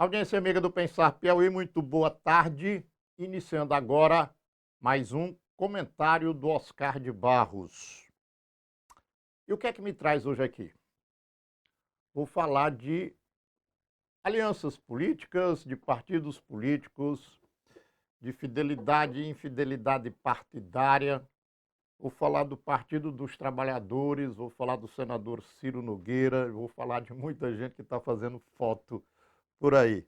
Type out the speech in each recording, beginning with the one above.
Audiência amiga do Pensar Piauí, muito boa tarde. Iniciando agora mais um comentário do Oscar de Barros. E o que é que me traz hoje aqui? Vou falar de alianças políticas, de partidos políticos, de fidelidade e infidelidade partidária. Vou falar do Partido dos Trabalhadores, vou falar do senador Ciro Nogueira, vou falar de muita gente que está fazendo foto por aí.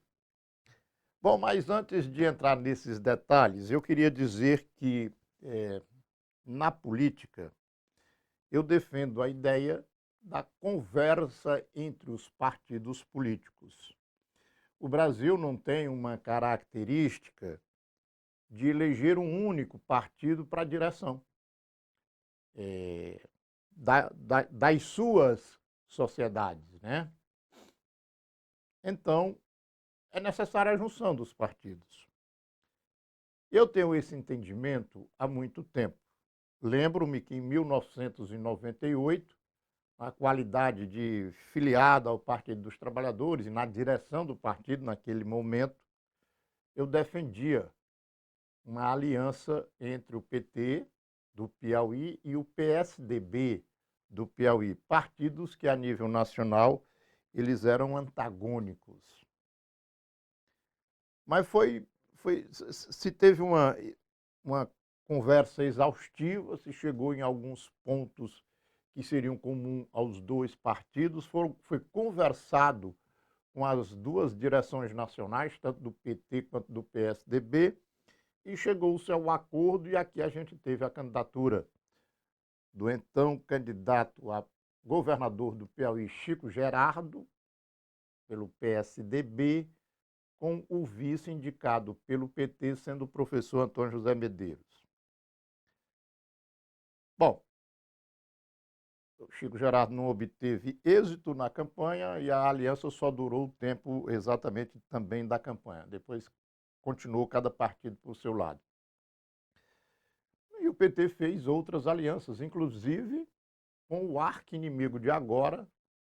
Bom, mas antes de entrar nesses detalhes, eu queria dizer que na política eu defendo a ideia da conversa entre os partidos políticos. O Brasil não tem uma característica de eleger um único partido para a direção das suas sociedades, né? Então, é necessária a junção dos partidos. Eu tenho esse entendimento há muito tempo. Lembro-me que em 1998, na qualidade de filiado ao Partido dos Trabalhadores e na direção do partido naquele momento, eu defendia uma aliança entre o PT do Piauí e o PSDB do Piauí, partidos que a nível nacional eles eram antagônicos. Mas se teve uma conversa exaustiva, se chegou em alguns pontos que seriam comuns aos dois partidos, foi conversado com as duas direções nacionais, tanto do PT quanto do PSDB, e chegou-se ao acordo, e aqui a gente teve a candidatura do então candidato a governador do Piauí, Chico Gerardo, pelo PSDB, com o vice indicado pelo PT, sendo o professor Antônio José Medeiros. Bom, o Chico Gerardo não obteve êxito na campanha e a aliança só durou o tempo exatamente também da campanha. Depois continuou cada partido por seu lado. E o PT fez outras alianças, inclusive com o arqui-inimigo de agora,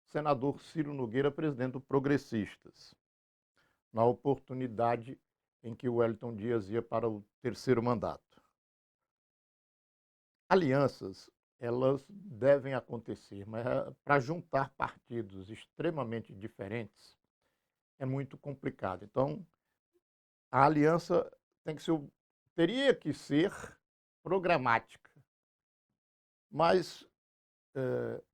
senador Ciro Nogueira, presidente do Progressistas, na oportunidade em que o Wellington Dias ia para o terceiro mandato. Alianças, elas devem acontecer, mas para juntar partidos extremamente diferentes é muito complicado. Então, a aliança teria que ser programática, mas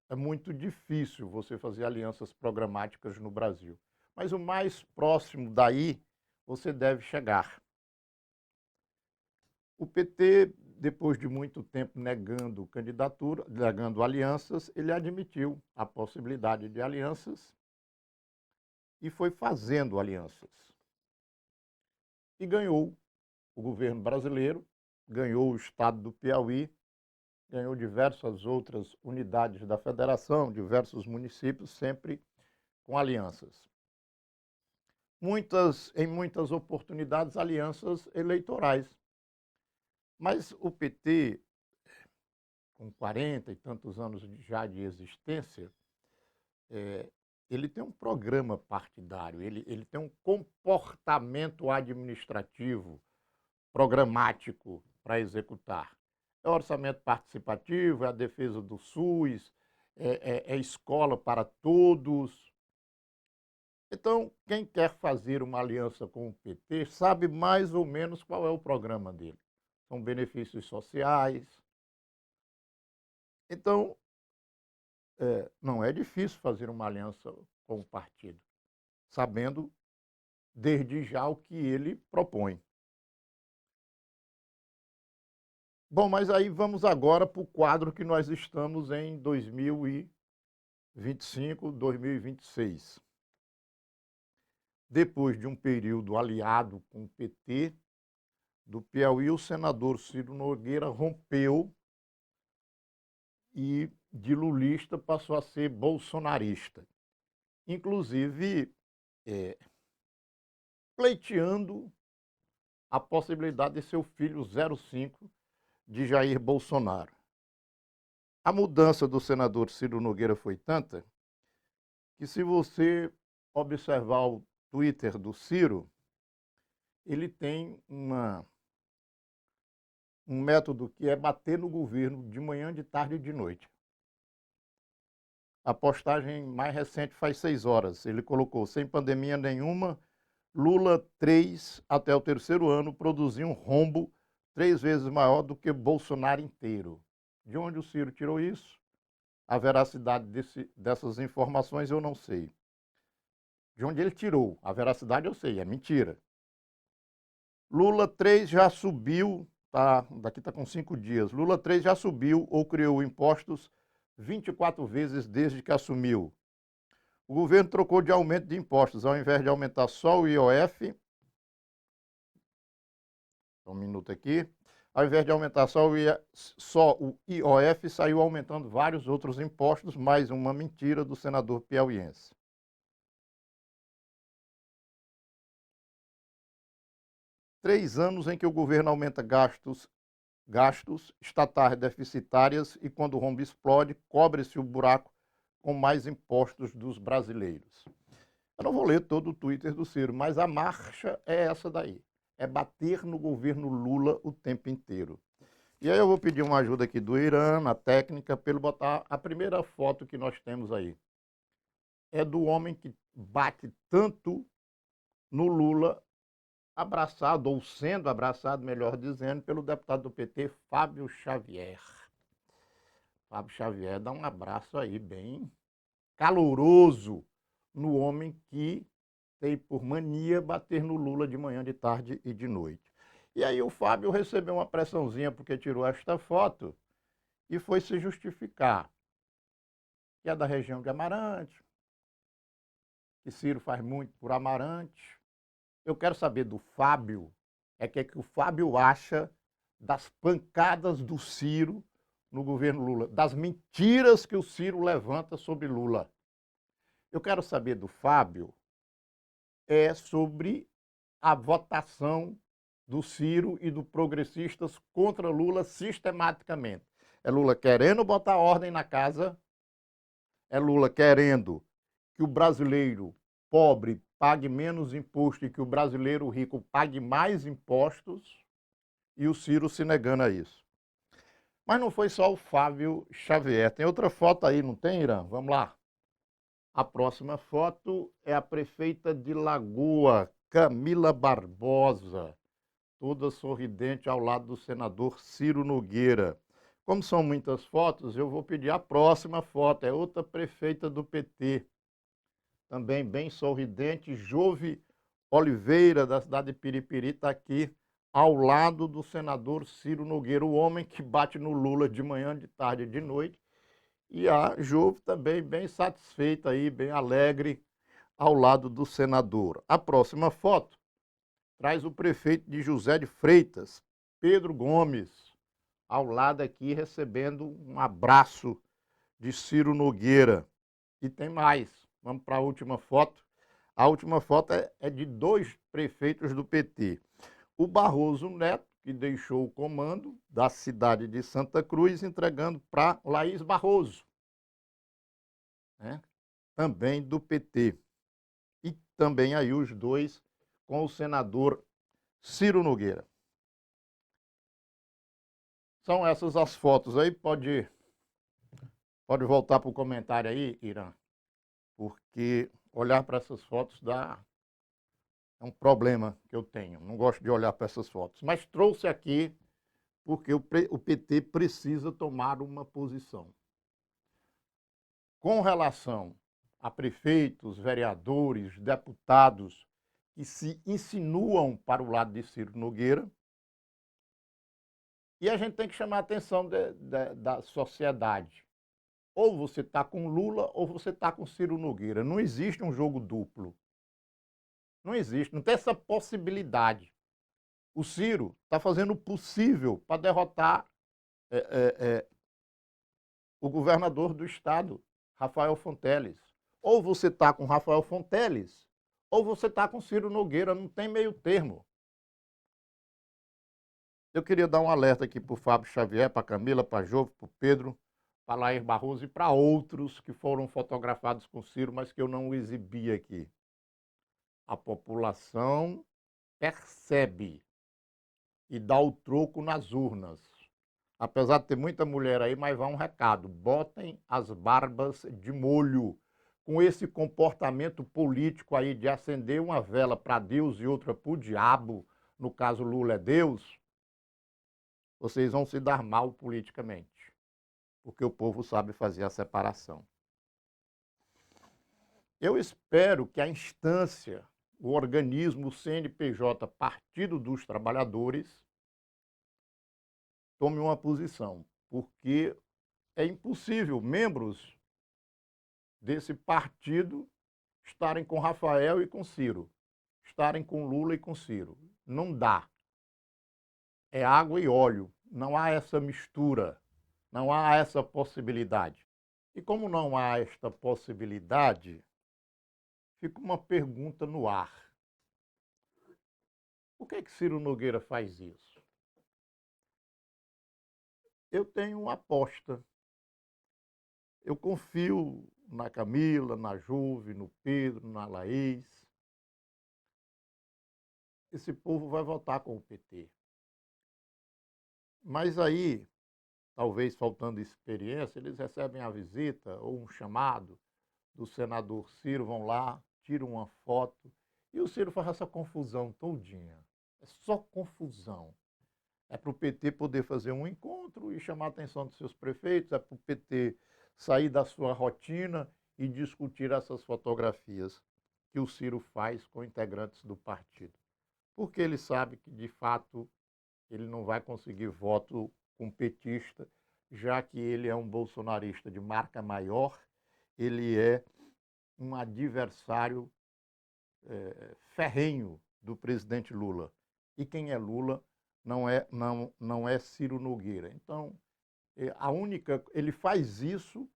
é muito difícil você fazer alianças programáticas no Brasil. Mas o mais próximo daí você deve chegar. O PT, depois de muito tempo negando candidatura, negando alianças, ele admitiu a possibilidade de alianças e foi fazendo alianças. E ganhou o governo brasileiro, ganhou o estado do Piauí, ganhou diversas outras unidades da federação, diversos municípios, sempre com alianças. Em muitas oportunidades, alianças eleitorais. Mas o PT, com 40 e tantos anos já de existência, ele tem um programa partidário, ele tem um comportamento administrativo, programático para executar. É orçamento participativo, é a defesa do SUS, é escola para todos. Então, quem quer fazer uma aliança com o PT sabe mais ou menos qual é o programa dele. São benefícios sociais. Então, não é difícil fazer uma aliança com o partido, sabendo desde já o que ele propõe. Bom, mas aí vamos agora para o quadro que nós estamos em 2025, 2026. Depois de um período aliado com o PT do Piauí, o senador Ciro Nogueira rompeu e de lulista passou a ser bolsonarista. Inclusive, pleiteando a possibilidade de seu filho 05 de Jair Bolsonaro. A mudança do senador Ciro Nogueira foi tanta que, se você observar Twitter do Ciro, ele tem um método que é bater no governo de manhã, de tarde e de noite. A postagem mais recente faz 6 horas. Ele colocou: sem pandemia nenhuma, Lula 3 até o terceiro ano produziu um rombo 3 vezes maior do que Bolsonaro inteiro. De onde o Ciro tirou isso? A veracidade dessas informações eu não sei. De onde ele tirou? A veracidade eu sei, é mentira. Lula 3 já subiu, daqui está com 5 dias. Lula 3 já subiu ou criou impostos 24 vezes desde que assumiu. O governo trocou de aumento de impostos. Ao invés de aumentar só o IOF, um minuto aqui, ao invés de aumentar só o IOF, saiu aumentando vários outros impostos, mais uma mentira do senador piauiense. Três anos em que o governo aumenta gastos estatais deficitárias e, quando o rombo explode, cobre-se o buraco com mais impostos dos brasileiros. Eu não vou ler todo o Twitter do Ciro, mas a marcha é essa daí. É bater no governo Lula o tempo inteiro. E aí eu vou pedir uma ajuda aqui do Irã, na técnica, para ele botar a primeira foto que nós temos aí. É do homem que bate tanto no Lula, abraçado, ou sendo abraçado, melhor dizendo, pelo deputado do PT, Fábio Xavier. Fábio Xavier dá um abraço aí bem caloroso no homem que tem por mania bater no Lula de manhã, de tarde e de noite. E aí o Fábio recebeu uma pressãozinha porque tirou esta foto e foi se justificar. Que é da região de Amarante, que Ciro faz muito por Amarante. Eu quero saber do Fábio, que o Fábio acha das pancadas do Ciro no governo Lula, das mentiras que o Ciro levanta sobre Lula. Eu quero saber do Fábio sobre a votação do Ciro e do Progressistas contra Lula sistematicamente. É Lula querendo botar ordem na casa, é Lula querendo que o brasileiro pobre pague menos imposto e que o brasileiro rico pague mais impostos, e o Ciro se negando a isso. Mas não foi só o Fábio Xavier. Tem outra foto aí, não tem, Irã? Vamos lá. A próxima foto é a prefeita de Lagoa, Camila Barbosa, toda sorridente ao lado do senador Ciro Nogueira. Como são muitas fotos, eu vou pedir a próxima foto. É outra prefeita do PT, também bem sorridente, Jove Oliveira, da cidade de Piripiri, está aqui ao lado do senador Ciro Nogueira, o homem que bate no Lula de manhã, de tarde e de noite. E a Jove também bem satisfeita aí, bem alegre, ao lado do senador. A próxima foto traz o prefeito de José de Freitas, Pedro Gomes, ao lado aqui recebendo um abraço de Ciro Nogueira. E tem mais. Vamos para a última foto. A última foto é de dois prefeitos do PT. O Barroso Neto, que deixou o comando da cidade de Santa Cruz, entregando para Laís Barroso, né? Também do PT. E também aí os dois com o senador Ciro Nogueira. São essas as fotos aí. Pode voltar para o comentário aí, Irã, porque olhar para essas fotos é um problema que eu tenho. Não gosto de olhar para essas fotos. Mas trouxe aqui porque o PT precisa tomar uma posição. Com relação a prefeitos, vereadores, deputados que se insinuam para o lado de Ciro Nogueira, e a gente tem que chamar a atenção da sociedade. Ou você está com Lula ou você está com Ciro Nogueira. Não existe um jogo duplo. Não existe, não tem essa possibilidade. O Ciro está fazendo o possível para derrotar o governador do estado, Rafael Fonteles. Ou você está com Rafael Fonteles, ou você está com Ciro Nogueira, não tem meio termo. Eu queria dar um alerta aqui para o Fábio Xavier, para a Camila, para a Jove, para o Pedro, para Laís Barroso e para outros que foram fotografados com Ciro, mas que eu não exibi aqui. A população percebe e dá o troco nas urnas. Apesar de ter muita mulher aí, mas vai um recado: botem as barbas de molho. Com esse comportamento político aí de acender uma vela para Deus e outra para o diabo, no caso Lula é Deus, vocês vão se dar mal politicamente, porque o povo sabe fazer a separação. Eu espero que a instância, o organismo, o CNPJ, Partido dos Trabalhadores, tome uma posição, porque é impossível membros desse partido estarem com Rafael e com Ciro, estarem com Lula e com Ciro. Não dá. É água e óleo. Não há essa mistura. Não há essa possibilidade. E como não há esta possibilidade, fica uma pergunta no ar. Por que Ciro Nogueira faz isso? Eu tenho uma aposta. Eu confio na Camila, na Juve, no Pedro, na Laís. Esse povo vai votar com o PT. Mas aí, talvez faltando experiência, eles recebem a visita ou um chamado do senador Ciro, vão lá, tiram uma foto, e o Ciro faz essa confusão todinha. É só confusão. É para o PT poder fazer um encontro e chamar a atenção dos seus prefeitos, é para o PT sair da sua rotina e discutir essas fotografias que o Ciro faz com integrantes do partido. Porque ele sabe que, de fato, ele não vai conseguir voto com petista, já que ele é um bolsonarista de marca maior, ele é um adversário ferrenho do presidente Lula. E quem é Lula não é Ciro Nogueira. Então, ele faz isso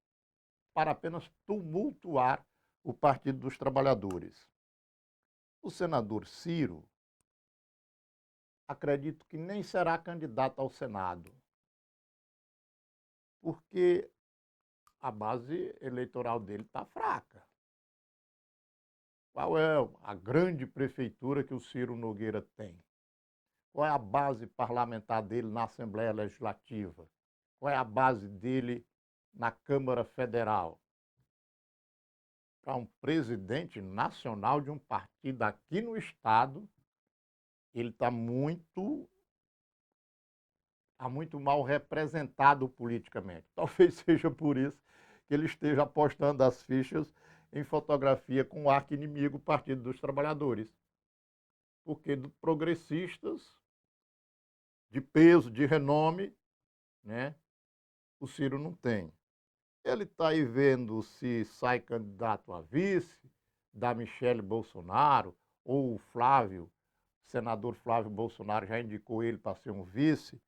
para apenas tumultuar o Partido dos Trabalhadores. O senador Ciro, acredito que nem será candidato ao Senado, porque a base eleitoral dele está fraca. Qual é a grande prefeitura que o Ciro Nogueira tem? Qual é a base parlamentar dele na Assembleia Legislativa? Qual é a base dele na Câmara Federal? Para um presidente nacional de um partido aqui no Estado, ele está muito mal representado politicamente. Talvez seja por isso que ele esteja apostando as fichas em fotografia com o arqui-inimigo, o Partido dos Trabalhadores. Porque progressistas de peso, de renome, né, o Ciro não tem. Ele está aí vendo se sai candidato a vice da Michele Bolsonaro, ou o Flávio, o senador Flávio Bolsonaro já indicou ele para ser um vice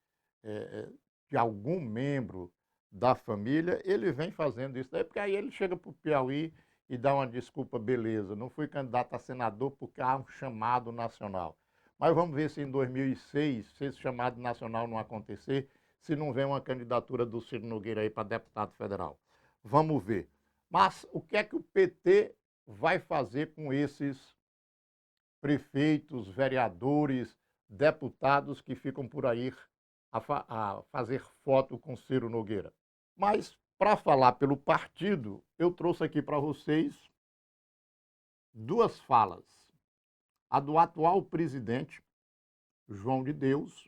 de algum membro da família. Ele vem fazendo isso daí, porque aí ele chega para o Piauí e dá uma desculpa, beleza, não fui candidato a senador porque há um chamado nacional. Mas vamos ver se em 2006, se esse chamado nacional não acontecer, se não vem uma candidatura do Ciro Nogueira aí para deputado federal. Vamos ver. Mas o que é que o PT vai fazer com esses prefeitos, vereadores, deputados que ficam por aí a fazer foto com Ciro Nogueira? Mas, para falar pelo partido, eu trouxe aqui para vocês duas falas. A do atual presidente, João de Deus,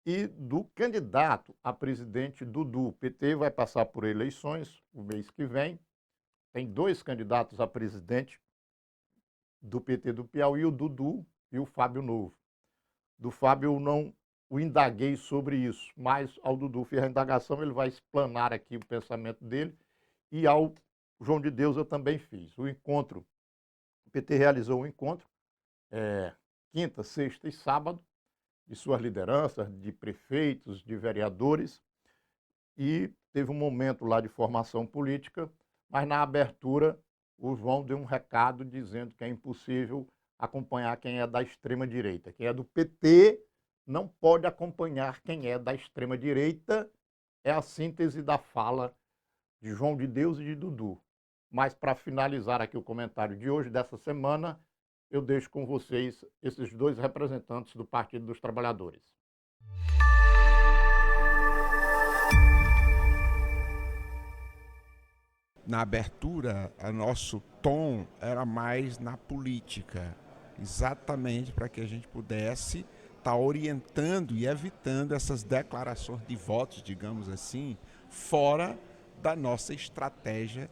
e do candidato a presidente, Dudu. O PT vai passar por eleições o mês que vem. Tem dois candidatos a presidente do PT do Piauí, o Dudu e o Fábio Novo. Do Fábio eu não o indaguei sobre isso, mas ao Dudu fiz a indagação, ele vai explanar aqui o pensamento dele, e ao João de Deus eu também fiz. O encontro, o PT realizou um encontro, quinta, sexta e sábado, de suas lideranças, de prefeitos, de vereadores, e teve um momento lá de formação política, mas na abertura o João deu um recado dizendo que é impossível acompanhar quem é da extrema-direita. Quem é do PT não pode acompanhar quem é da extrema-direita. É a síntese da fala de João de Deus e de Dudu. Mas para finalizar aqui o comentário de hoje, dessa semana, eu deixo com vocês esses dois representantes do Partido dos Trabalhadores. Na abertura, o nosso tom era mais na política, exatamente para que a gente pudesse estar orientando e evitando essas declarações de votos, digamos assim, fora da nossa estratégia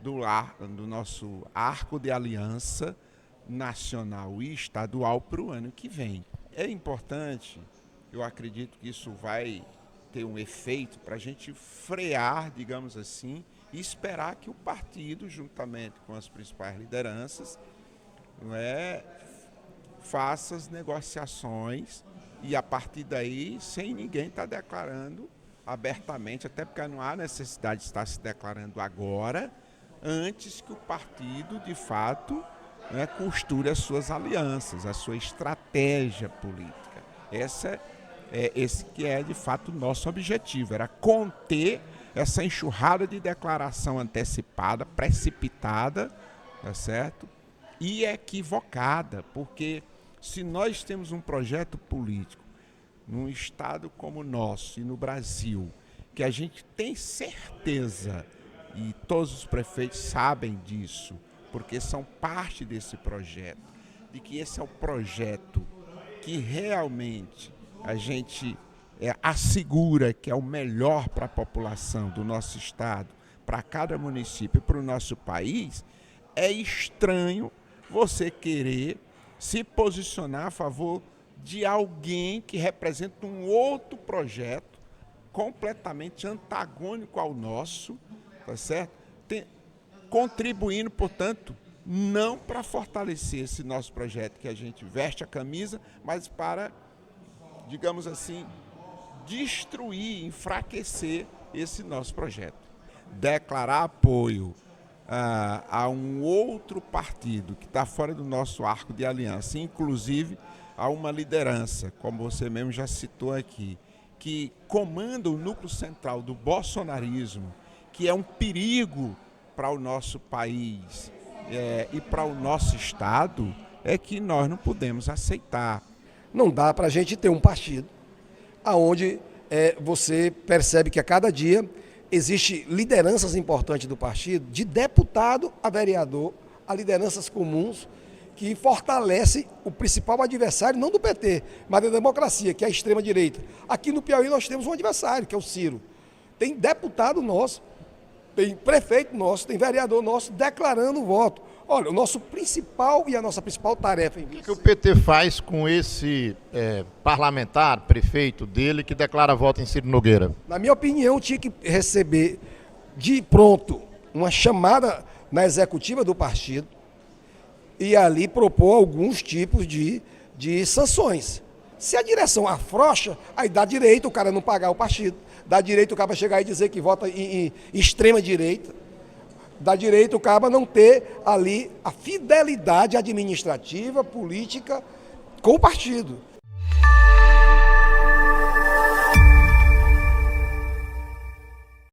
do nosso arco de aliança nacional e estadual para o ano que vem. É importante, eu acredito que isso vai ter um efeito para a gente frear, digamos assim, e esperar que o partido, juntamente com as principais lideranças, faça as negociações e, a partir daí, sem ninguém estar declarando abertamente, até porque não há necessidade de estar se declarando agora, antes que o partido, de fato, costure as suas alianças, a sua estratégia política. Esse que é, de fato, o nosso objetivo, era conter essa enxurrada de declaração antecipada, precipitada, tá certo? E equivocada, porque se nós temos um projeto político num estado como o nosso e no Brasil, que a gente tem certeza, e todos os prefeitos sabem disso, porque são parte desse projeto, de que esse é o projeto que realmente a gente assegura que é o melhor para a população do nosso estado, para cada município e para o nosso país, é estranho você querer se posicionar a favor de alguém que representa um outro projeto completamente antagônico ao nosso, tá certo? Contribuindo, portanto, não para fortalecer esse nosso projeto que a gente veste a camisa, mas para, digamos assim, destruir, enfraquecer esse nosso projeto. Declarar apoio a um outro partido que está fora do nosso arco de aliança, inclusive a uma liderança, como você mesmo já citou aqui, que comanda o núcleo central do bolsonarismo, que é um perigo para o nosso país e para o nosso estado, é que nós não podemos aceitar. Não dá para a gente ter um partido onde você percebe que a cada dia existe lideranças importantes do partido, de deputado a vereador, a lideranças comuns, que fortalece o principal adversário, não do PT, mas da democracia, que é a extrema-direita. Aqui no Piauí nós temos um adversário, que é o Ciro. Tem deputado nosso, tem prefeito nosso, tem vereador nosso declarando o voto. Olha, o nosso principal e a nossa principal tarefa... O que o PT faz com esse parlamentar, prefeito dele, que declara voto em Ciro Nogueira? Na minha opinião, tinha que receber de pronto uma chamada na executiva do partido e ali propor alguns tipos de sanções. Se a direção afrouxa, aí dá direito o cara não pagar o partido, dá direito o cara chegar e dizer que vota em extrema-direita, dá direito o cara não ter ali a fidelidade administrativa, política com o partido.